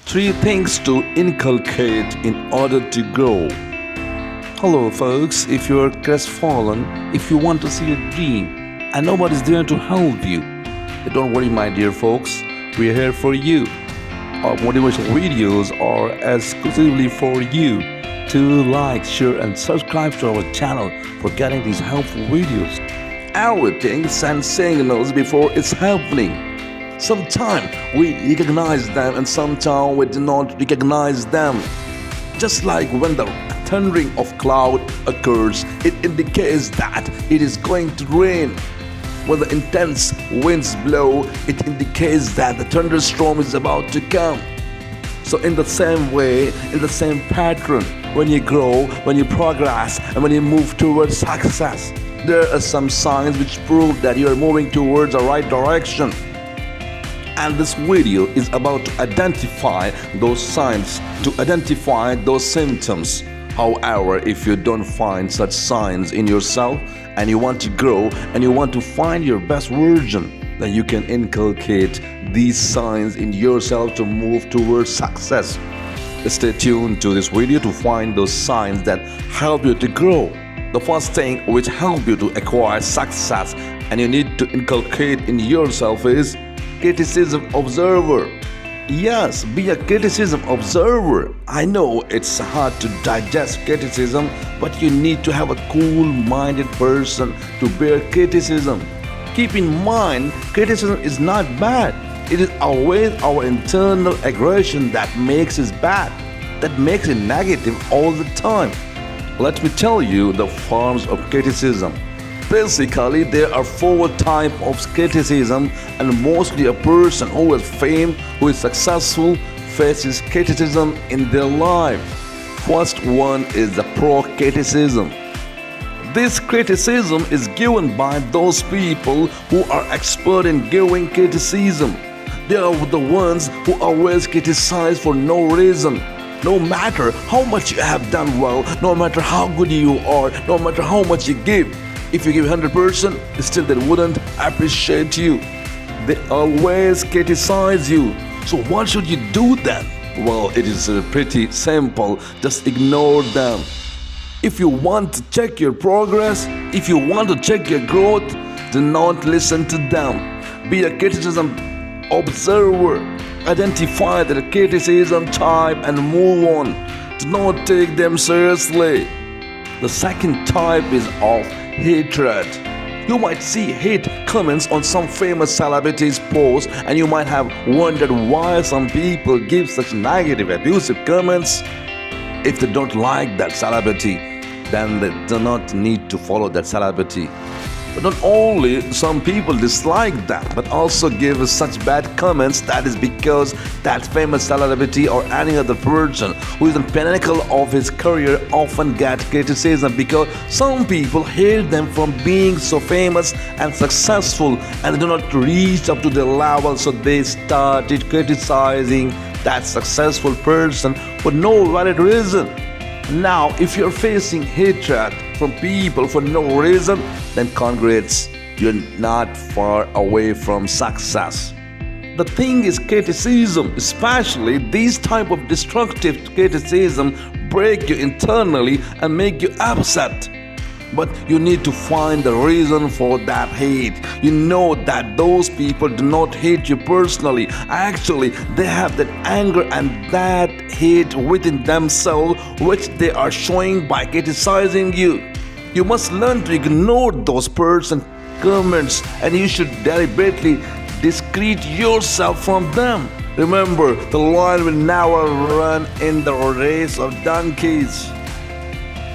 Three things to inculcate in order to grow. Hello, folks. If you're crestfallen, if you want to see a dream and nobody's there to help you, don't worry, my dear folks. We're here for you. Our motivational videos are exclusively for you to like, share, and subscribe to our channel for getting these helpful videos. Everything sends signals before it's happening. Sometimes we recognize them and sometimes we do not recognize them. Just like when the thundering of cloud occurs, it indicates that it is going to rain. When the intense winds blow, it indicates that the thunderstorm is about to come. So in the same way, in the same pattern, when you grow, when you progress, and when you move towards success, there are some signs which prove that you are moving towards the right direction. And this video is about to identify those signs, to identify those symptoms. However, if you don't find such signs in yourself and you want to grow and you want to find your best version, then you can inculcate these signs in yourself to move towards success. Stay tuned to this video to find those signs that help you to grow. The first thing which helps you to acquire success and you need to inculcate in yourself is criticism observer. Yes, be a criticism observer. I know it's hard to digest criticism, but you need to have a cool-minded person to bear criticism. Keep in mind, criticism is not bad. It is always our internal aggression that makes it bad, that makes it negative all the time. Let me tell you the forms of criticism. Basically, there are four types of criticism, and mostly a person who has fame, who is successful, faces criticism in their life. First one is the pro-criticism. This criticism is given by those people who are expert in giving criticism. They are the ones who always criticize for no reason. No matter how much you have done well, no matter how good you are, no matter how much you give, if you give 100%, still they wouldn't appreciate you. They always criticize you. So what should you do then? Well, it is pretty simple. Just ignore them. If you want to check your progress, if you want to check your growth, do not listen to them. Be a criticism observer. Identify the criticism type and move on. Do not take them seriously. The second type is of hatred. You might see hate comments on some famous celebrities' posts, and you might have wondered why some people give such negative, abusive comments. If they don't like that celebrity, then they do not need to follow that celebrity. But not only some people dislike them, but also give such bad comments. That is because that famous celebrity or any other person who is in the pinnacle of his career often get criticism, because some people hate them from being so famous and successful and they do not reach up to their level, so they started criticizing that successful person for no valid reason. Now, if you're facing hatred from people for no reason, then congrats, you're not far away from success. The thing is, criticism, especially these type of destructive criticism, break you internally and make you upset. But you need to find the reason for that hate. You know that those people do not hate you personally. Actually, they have that anger and that hate within themselves, which they are showing by criticizing you. You must learn to ignore those person comments, and you should deliberately discreet yourself from them. Remember, the lion will never run in the race of donkeys.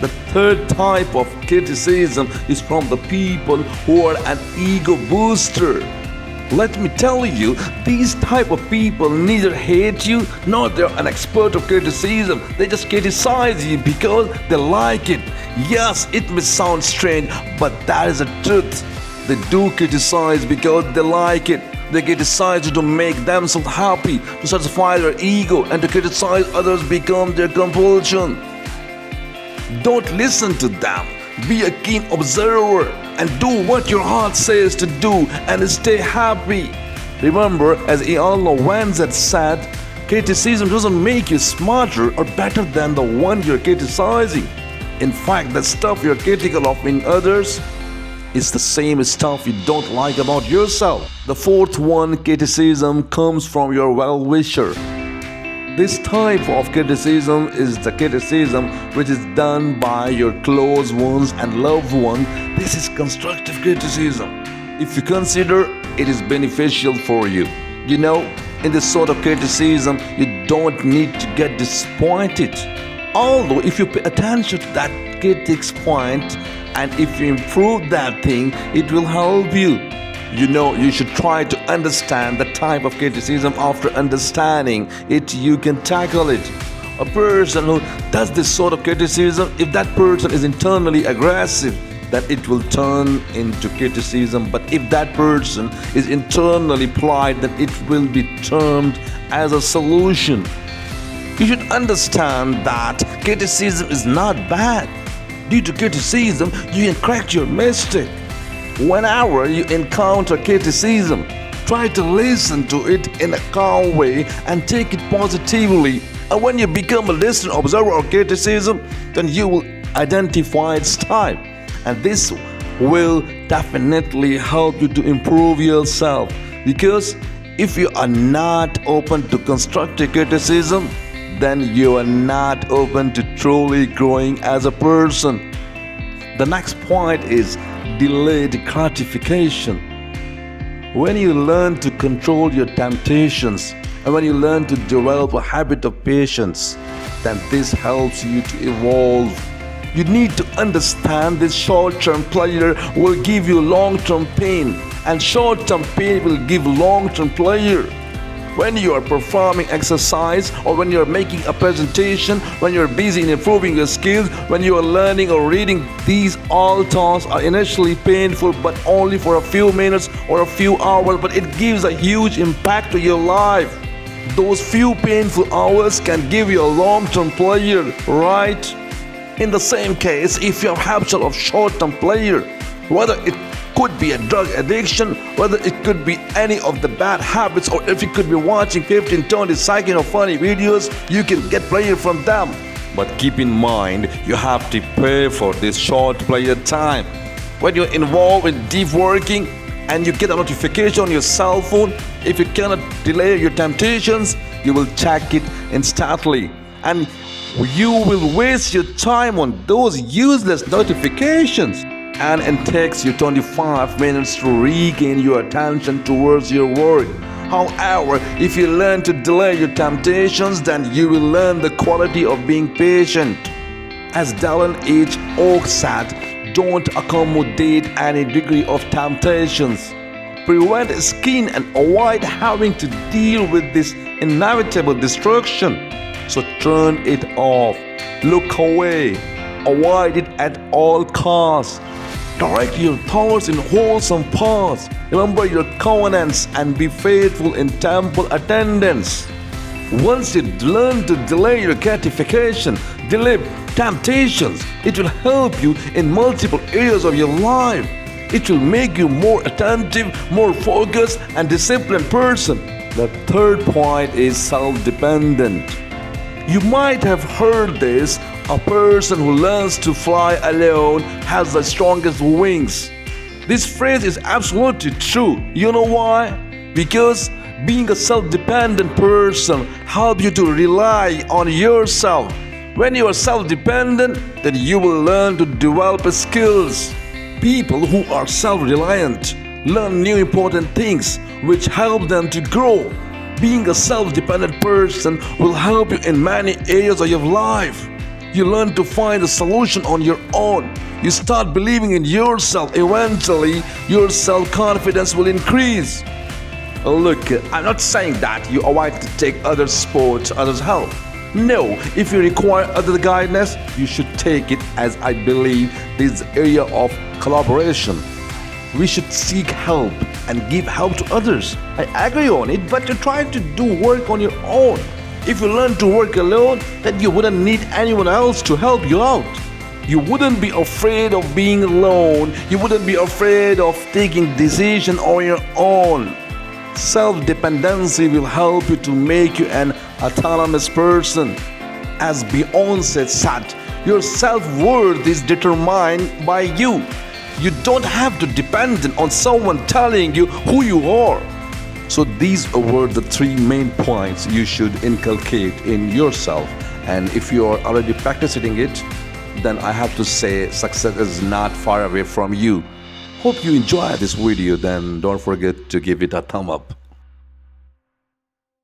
The third type of criticism is from the people who are an ego booster. Let me tell you, these type of people neither hate you nor they're an expert of criticism. They just criticize you because they like it. Yes, it may sound strange, but that is the truth. They do criticize because they like it. They criticize to make themselves happy, to satisfy their ego, and to criticize others become their compulsion. Don't listen to them. Be a keen observer and do what your heart says to do and stay happy. Remember, as Ian Lorenz had said, Criticism doesn't make you smarter or better than the one you're criticizing. In fact, the stuff you're critical of in others is the same stuff you don't like about yourself. The fourth one, criticism comes from your well-wisher. This type of criticism is the criticism which is done by your close ones and loved ones. This is constructive criticism. If you consider it is beneficial for you. You know, in this sort of criticism, you don't need to get disappointed. Although, if you pay attention to that critic's point and if you improve that thing, it will help you. You know, you should try to understand the type of criticism. After understanding it, you can tackle it. A person who does this sort of criticism, if that person is internally aggressive, then it will turn into criticism. But if that person is internally polite, then it will be termed as a solution. You should understand that criticism is not bad. Due to criticism, you can correct your mistake. Whenever you encounter criticism, try to listen to it in a calm way and take it positively. And when you become a listener, observer of criticism, then you will identify its type. And this will definitely help you to improve yourself. Because if you are not open to constructive criticism, then you are not open to truly growing as a person. The next point is delayed gratification. When you learn to control your temptations and when you learn to develop a habit of patience, then this helps you to evolve. You need to understand this short-term pleasure will give you long-term pain, and short-term pain will give long-term pleasure. When you are performing exercise or when you are making a presentation, when you are busy in improving your skills, when you are learning or reading, these all tasks are initially painful, but only for a few minutes or a few hours, but it gives a huge impact to your life. Those few painful hours can give you a long-term pleasure, right? In the same case, if you are habitual of short-term pleasure, whether it could be a drug addiction, whether it could be any of the bad habits, or if you could be watching 15, 20 seconds of funny videos, you can get pleasure from them. But keep in mind, you have to pay for this short pleasure time. When you're involved in deep working and you get a notification on your cell phone, if you cannot delay your temptations, you will check it instantly. And you will waste your time on those useless notifications. And it takes you 25 minutes to regain your attention towards your work. However, if you learn to delay your temptations, then you will learn the quality of being patient. As Dallin H. Oak said, don't accommodate any degree of temptations. Prevent skin and avoid having to deal with this inevitable destruction. So turn it off. Look away. Avoid it at all costs. Direct your thoughts in wholesome paths. Remember your covenants and be faithful in temple attendance. Once you learn to delay your gratification, delay temptations, it will help you in multiple areas of your life. It will make you more attentive, more focused, and disciplined person. The third point is self-dependent. You might have heard this. A person who learns to fly alone has the strongest wings. This phrase is absolutely true. You know why? Because being a self-dependent person helps you to rely on yourself. When you are self-dependent, then you will learn to develop skills. People who are self-reliant learn new important things which help them to grow. Being a self-dependent person will help you in many areas of your life. You learn to find a solution on your own. You start believing in yourself. Eventually, your self-confidence will increase. Look, I'm not saying that you avoid to take other sports, others' help. No, if you require other guidance, you should take it, as I believe this area of collaboration. We should seek help and give help to others. I agree on it, but you try to do work on your own. If you learn to work alone, then you wouldn't need anyone else to help you out. You wouldn't be afraid of being alone. You wouldn't be afraid of taking decisions on your own. Self-dependency will help you to make you an autonomous person. As Beyonce said, your self-worth is determined by you. You don't have to depend on someone telling you who you are. So these were the three main points you should inculcate in yourself. And if you are already practicing it, then I have to say success is not far away from you. Hope you enjoy this video. Then don't forget to give it a thumb up.